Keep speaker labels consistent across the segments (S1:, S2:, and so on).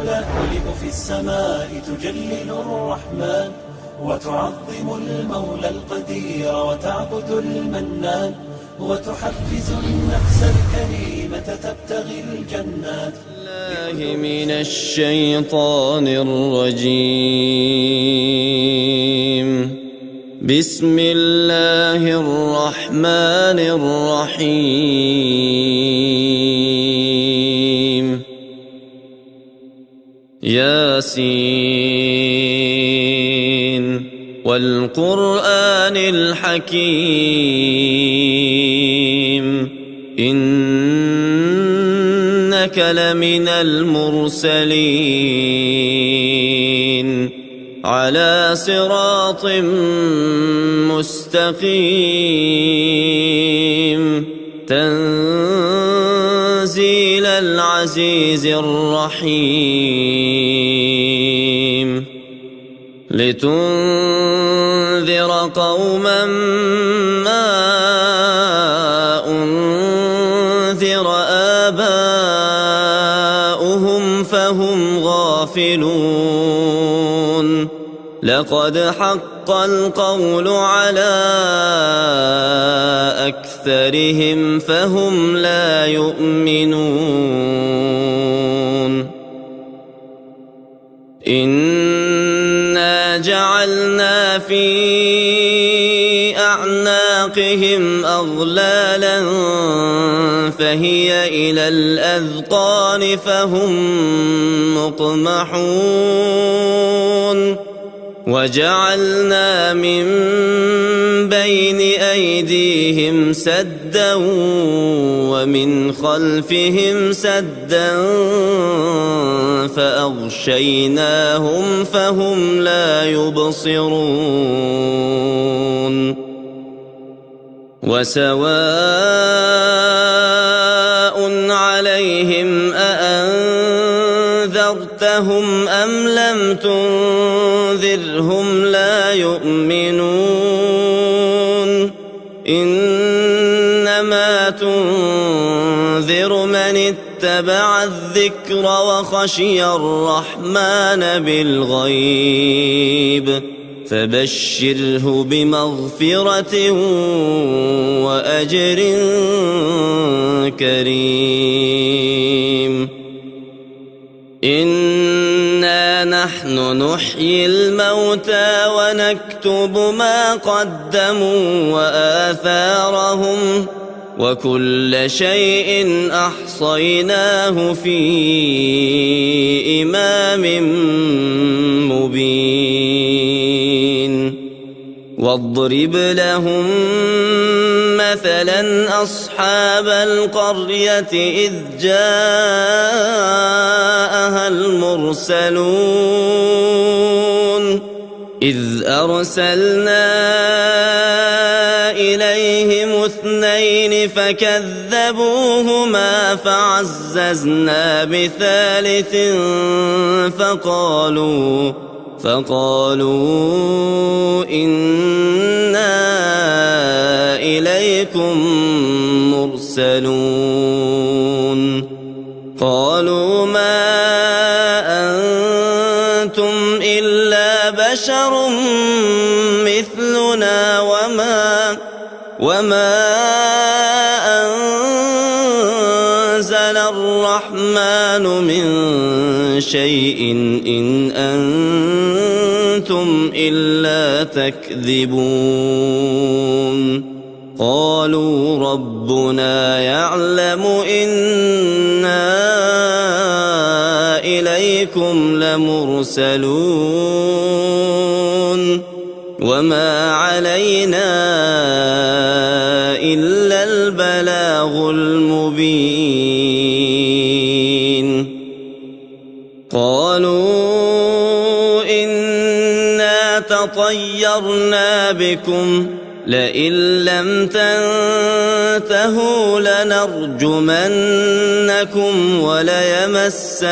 S1: تلألئ في السماء تجلل الرحمن وتعظم المولى القدير وتعبد المنان وتحفز النفس الكريمة تبتغي الجنات.
S2: الله من الشيطان الرجيم. بسم الله الرحمن الرحيم. ياسين والقرآن الحكيم إنك لمن المرسلين على صراط مستقيم تنزيل العزيز الرحيم لتنذر قوما ما أنذر آباؤهم فهم غافلون لقد حق القول على أكثرهم فهم لا يؤمنون. إنا جعلنا في أعناقهم أغلالا فهي إلى الأذقان فهم مقمحون وجعلنا من بين أيديهم سدا ومن خلفهم سدا فأغشيناهم فهم لا يبصرون. وسواء عليهم أأنذرتهم أم لم تنذرهم لا يؤمنون. إنما تنذر من اتبع الذكر وخشي الرحمن بالغيب فبشره بمغفرة وأجر كريم. إنا نحن نحيي الموتى ونكتب ما قدموا وآثارهم وكل شيء أحصيناه في إمام مبين. واضرب لهم مثلا أصحاب القرية إذ جاءها المرسلون إذ أرسلنا إليهم 2 فكذبوهما فعززنا بثالث فقالوا إنا إليكم مرسلون. قالوا ما أنتم إلا بشر مثلنا وما أنزل الرحمن من شيء إن أنتم إلا تكذبون. قالوا ربنا يعلم إنا إليكم لمرسلون وما علينا إلا البلاغ المبين. قالوا إنا تطيرنا بكم لئن لم تنتهوا لنرجمنكم وليمسنكم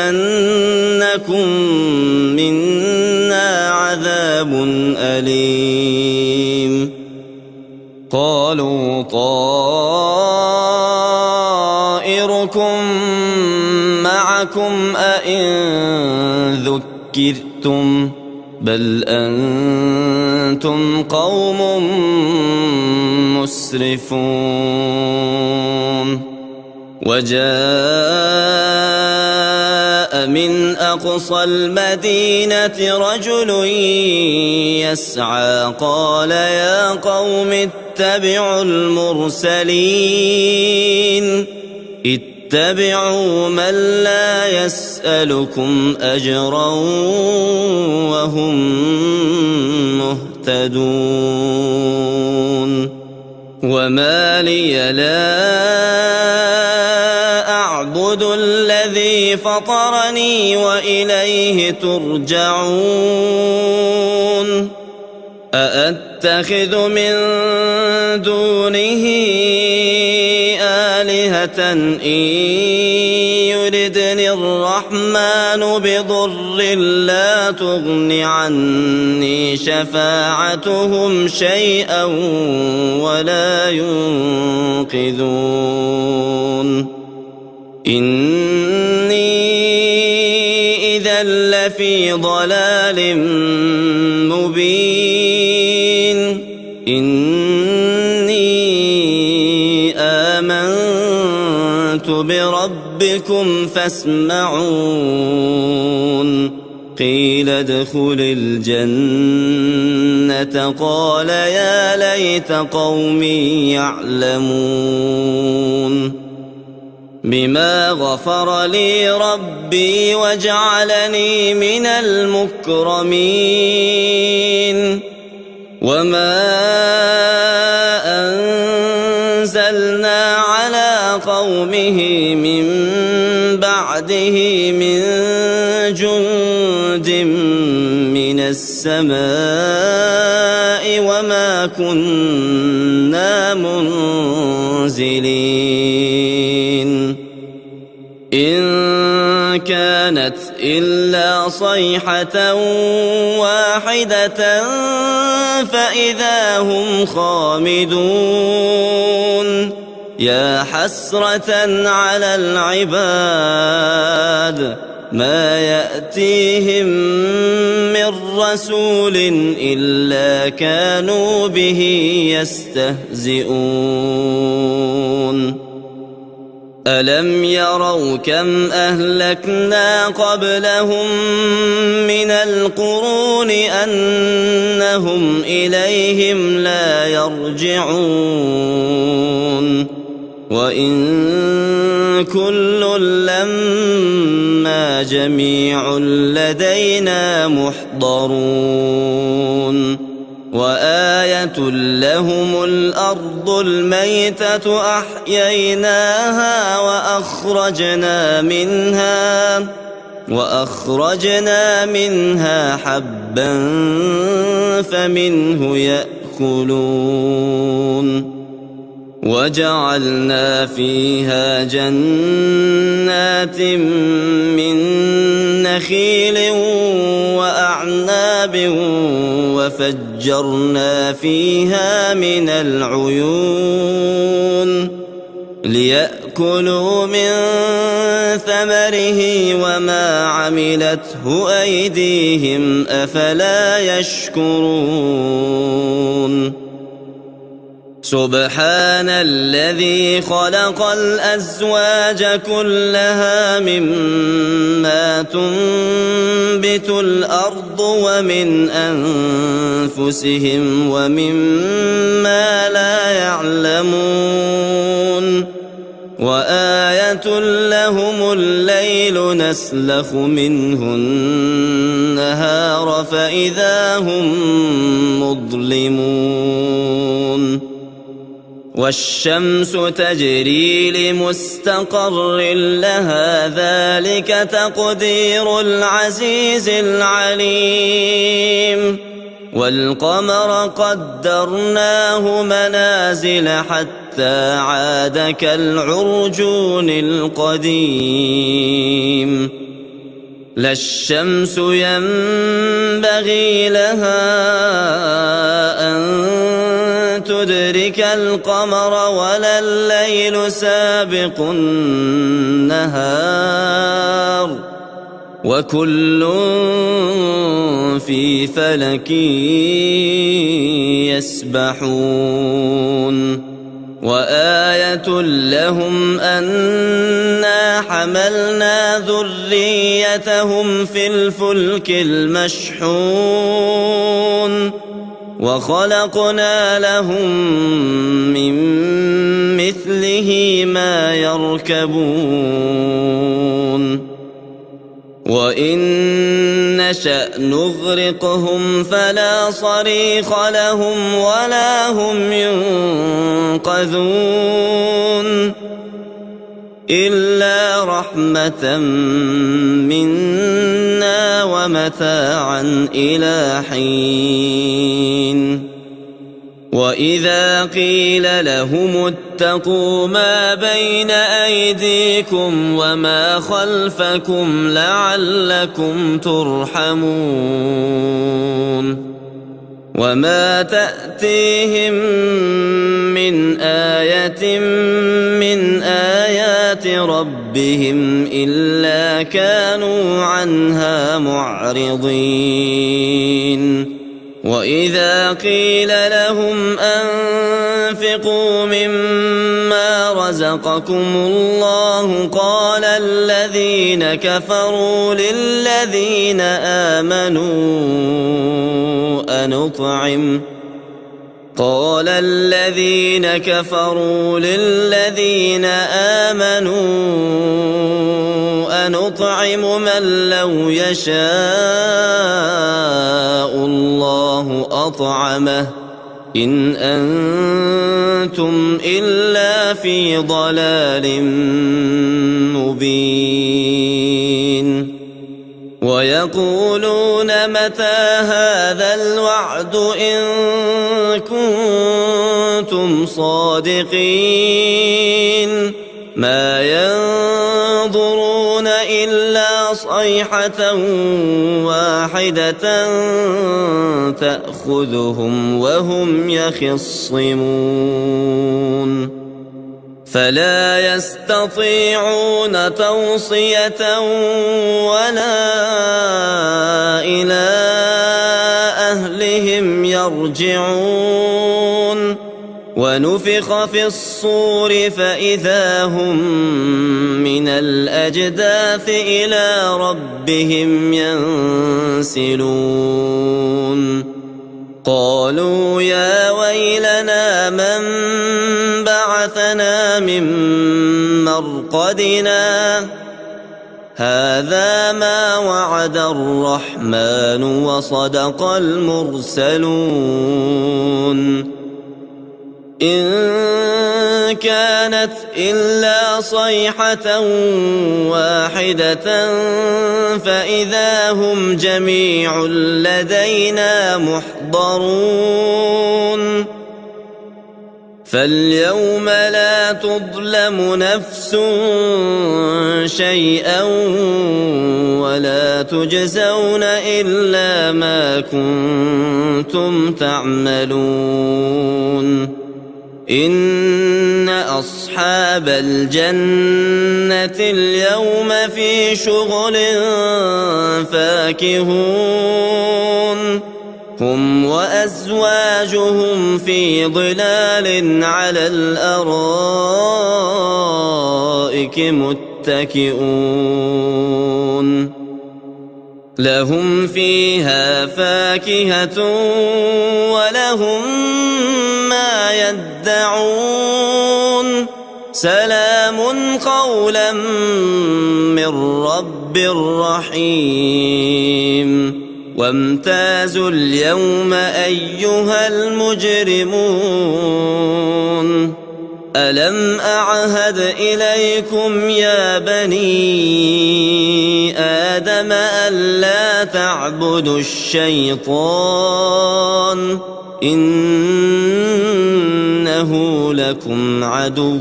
S2: منا عذاب أليم. قالوا طائركم معكم أئن ذكرتم بل أنتم قوم مسرفون وجاء من أقصى المدينة رجل يسعى قال يا قوم اتبعوا المرسلين اتبعوا من لا يسألكم أجرا وهم مهتدون وما لي لا أعبد الذي فطرني وإليه ترجعون أأتخذ من دونه آلهة إن يردني الرحمن بضر لا تغن عني شفاعتهم شيئا ولا ينقذون إني إذا لفي ضلال مبين إني آمنت بربكم فاسمعون قيل ادخل الجنة قال يا ليت قومي يعلمون بما غفر لي ربي وجعلني من المكرمين وما أنزلنا على قومه من بعده من جند من السماء وما كنا منزلين إن كانت إلا صيحة واحدة فإذا هم خامدون يا حسرة على العباد ما يأتيهم من رسول إلا كانوا به يستهزئون ألم يروا كم أهلكنا قبلهم من القرون أنهم إليهم لا يرجعون وإن كل لما جميع لدينا محضرون وآية لهم الأرض الميتة أحييناها وأخرجنا منها حبا فمنه يأكلون وجعلنا فيها جنات من نخيل وأعناب وفجرنا فيها من العيون ليأكلوا من ثمره وما عملته أيديهم أفلا يشكرون سبحان الذي خلق الأزواج كلها مما تنبت الأرض ومن أنفسهم ومما لا يعلمون وآية لهم الليل نسلخ منه النهار فإذا هم مظلمون والشمس تجري لمستقر لها ذلك تقدير العزيز العليم والقمر قدرناه منازل حتى عاد كالعرجون القديم لا الشمس ينبغي لها أن تدرك القمر ولا الليل سابق النهار وكل في فلك يسبحون وآية لهم أنا حملنا ذريتهم في الفلك المشحون وخلقنا لهم من مثله ما يركبون وإن نشأ نغرقهم فلا صريخ لهم ولا هم ينقذون إلا رحمة منا ومتاعا إلى حين وإذا قيل لهم اتقوا ما بين أيديكم وما خلفكم لعلكم ترحمون وما تأتيهم من آية من آيات ربهم إلا كانوا عنها معرضين وإذا قيل لهم أنفقوا مما رزقكم الله قال الذين كفروا للذين آمنوا أنطعم من لو يشاء الله أطعمه إن أنتم إلا في ضلال مبين ويقولون متى هذا الوعد إن كنتم صادقين ما ينظرون إلا صيحة واحدة تأخذهم وهم يخصمون فلا يستطيعون توصية ولا إلى أهلهم يرجعون ونفخ في الصور فإذا هم من الأجداث إلى ربهم ينسلون قالوا يا ويلنا من بعثنا من مرقدنا هذا ما وعد الرحمن وصدق المرسلون إن كانت إلا صيحة واحدة فإذا هم جميع لدينا محضرون فاليوم لا تظلم نفس شيئا ولا تجزون إلا ما كنتم تعملون إن أصحاب الجنة اليوم في شغل فاكهون هم وأزواجهم في ظلال على الأرائك متكئون لهم فيها فاكهة ولهم ما يدعون سلام قولا من رب رحيم وامتازوا اليوم أيها المجرمون ألم أعهد إليكم يا بني آدم ألا تعبدوا الشيطان إنه لكم عدو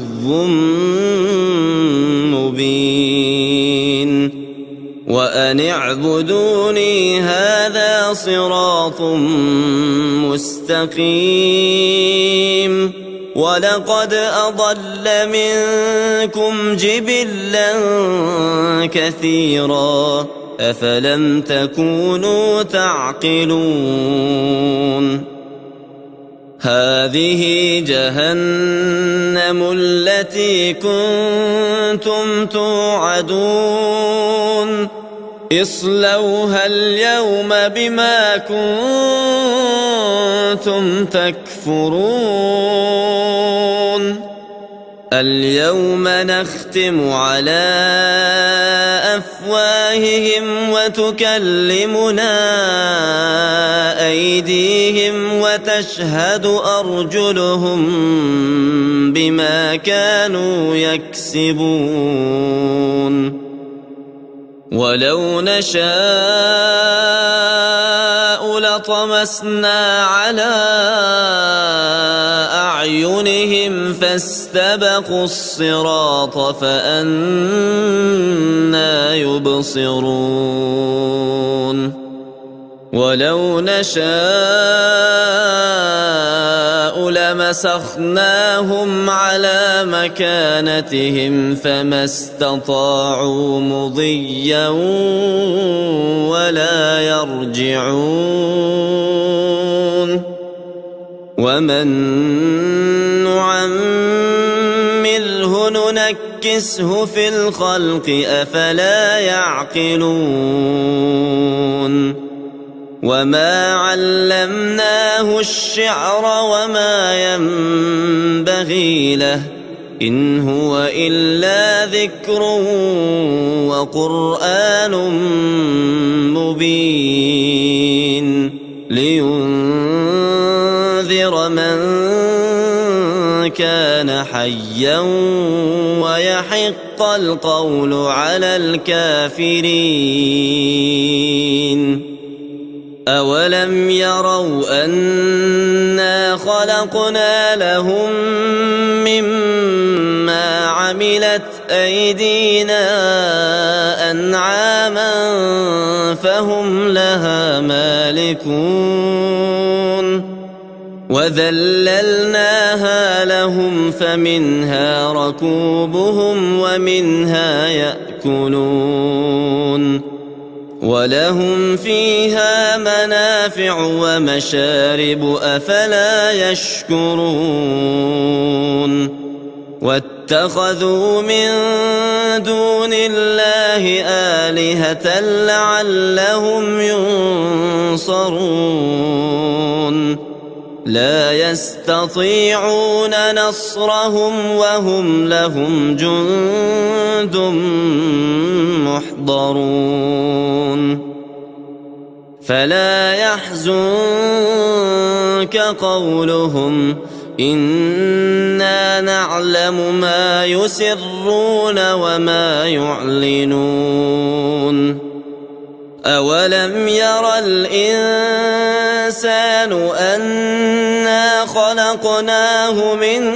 S2: مبين وأن اعبدوني هذا صراط مستقيم ولقد أضل منكم جبلا كثيرا أفلم تكونوا تعقلون هذه جهنم التي كنتم توعدون اصلوها اليوم بما كنتم تكفرون اليوم نختم على أفواههم وتكلمنا أيديهم وتشهد أرجلهم بما كانوا يكسبون ولو نشاء لطمسنا على أعينهم فاستبقوا الصراط فأنى يبصرون ولو نشاء لمسخناهم على مكانتهم فما استطاعوا مضيا ولا يرجعون ومن نعمره ننكسه في الخلق أفلا يعقلون وما علمناه الشعر وما ينبغي له إن هو إلا ذكر وقرآن مبين لينذر من كان حيا ويحق القول على الكافرين أولم يروا أنا خلقنا لهم مما عملت أيدينا أنعاما فهم لها مالكون وذللناها لهم فمنها ركوبهم ومنها يأكلون ولهم فيها منافع ومشارب أفلا يشكرون واتخذوا من دون الله آلهة لعلهم ينصرون لا يستطيعون نصرهم وهم لهم جند محضرون فلا يحزنك قولهم إنا نعلم ما يسرون وما يعلنون أولم ير الإنسان أنا خلقناه من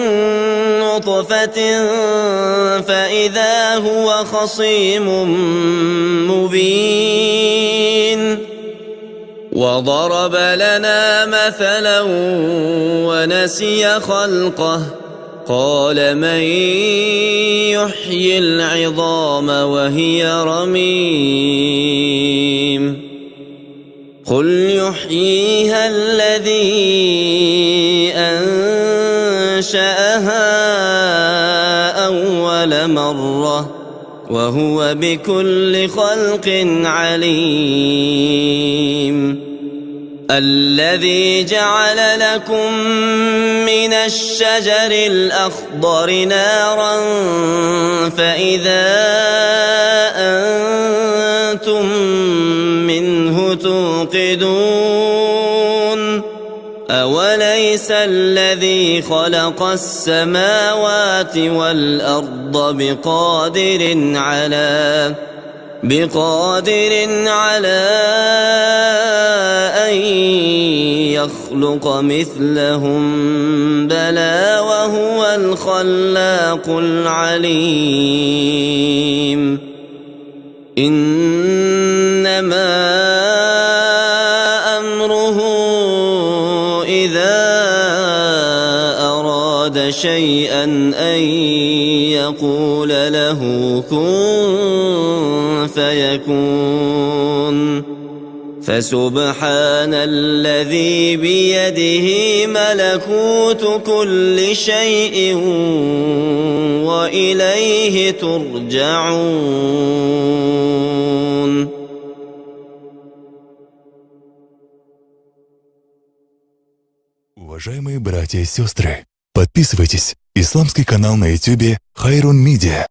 S2: نطفة فإذا هو خصيم مبين وضرب لنا مثلا ونسي خلقه قال من يحيي العظام وهي رميم قل يحييها الذي أنشأها أول مرة وهو بكل خلق عليم الذي جعل لكم من الشجر الأخضر نارا فإذا أنتم منه توقدون أوليس الذي خلق السماوات والأرض بقادر على أن يخلق مثلهم بلى وهو الخلاق العليم إنما أمره إذا أراد شيئا أن يقول له كن فيكون فسبحان الذي بيده ملكوت كل شيء وإليه ترجعون.
S3: Уважаемые братья и сестры, подписывайтесь. Исламский канал на YouTube Хайрун Медиа.